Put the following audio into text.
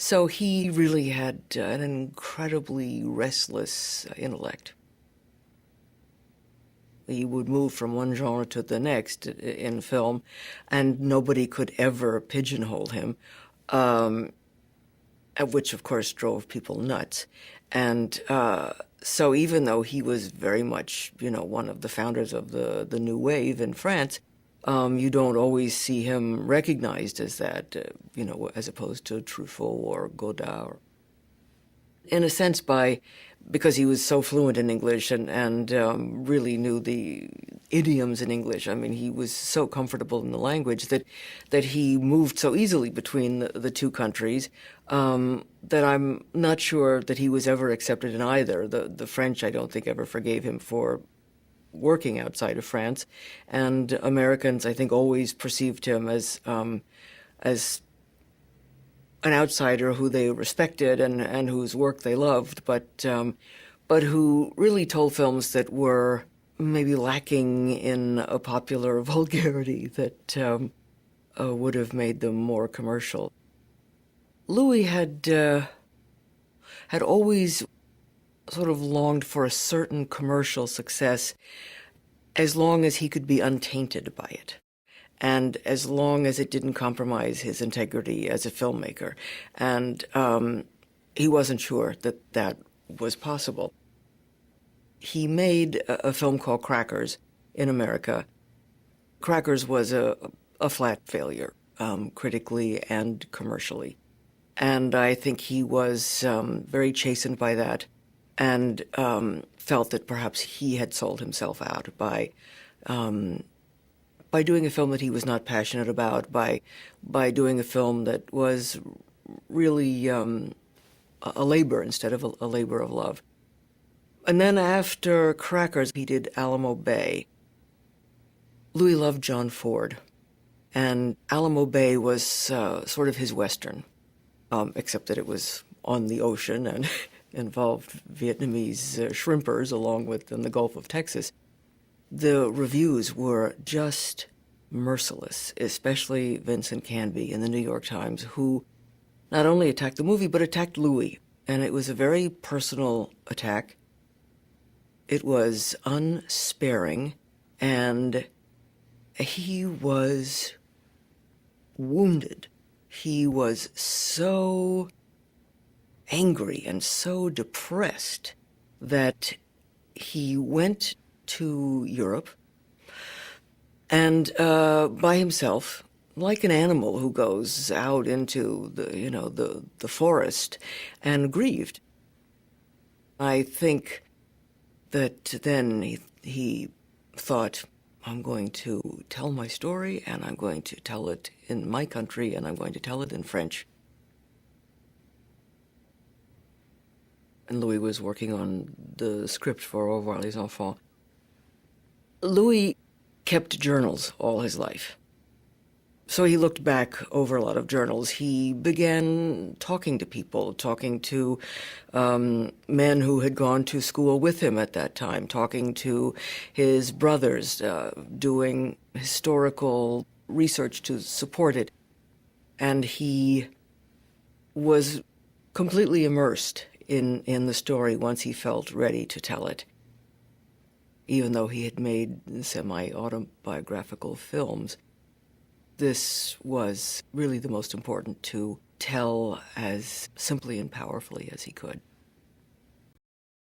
So he really had an incredibly restless intellect. He would move from one genre to the next in film, and nobody could ever pigeonhole him, which of course drove people nuts. And so even though he was very much, one of the founders of the New Wave in France, you don't always see him recognized as that, as opposed to Truffaut or Godard. In a sense, because he was so fluent in English and really knew the idioms in English. I mean, he was so comfortable in the language that he moved so easily between the two countries that I'm not sure that he was ever accepted in either. The French, I don't think, ever forgave him for working outside of France, and Americans, I think, always perceived him as an outsider who they respected and whose work they loved, but who really told films that were maybe lacking in a popular vulgarity that would have made them more commercial. Louis had always sort of longed for a certain commercial success as long as he could be untainted by it, and as long as it didn't compromise his integrity as a filmmaker. And he wasn't sure that that was possible. He made a film called Crackers in America. Crackers was a flat failure, critically and commercially. And I think he was very chastened by that, and felt that perhaps he had sold himself out by doing a film that he was not passionate about, by doing a film that was really a labor instead of a labor of love. And then after Crackers, he did Alamo Bay. Louis loved John Ford, and Alamo Bay was sort of his Western, except that it was on the ocean and involved Vietnamese shrimpers along with in the Gulf of Texas. The reviews were just merciless, especially Vincent Canby in the New York Times, who not only attacked the movie, but attacked Louis. And it was a very personal attack. It was unsparing, and he was wounded. He was so angry and so depressed that he went to Europe and by himself, like an animal who goes out into the forest, and grieved. I think that then he thought, I'm going to tell my story, and I'm going to tell it in my country, and I'm going to tell it in French. And Louis was working on the script for Au revoir les enfants. Louis kept journals all his life. So he looked back over a lot of journals. He began talking to people, talking to men who had gone to school with him at that time, talking to his brothers, doing historical research to support it. And he was completely immersed in the story once he felt ready to tell it. Even though he had made semi-autobiographical films, this was really the most important, to tell as simply and powerfully as he could.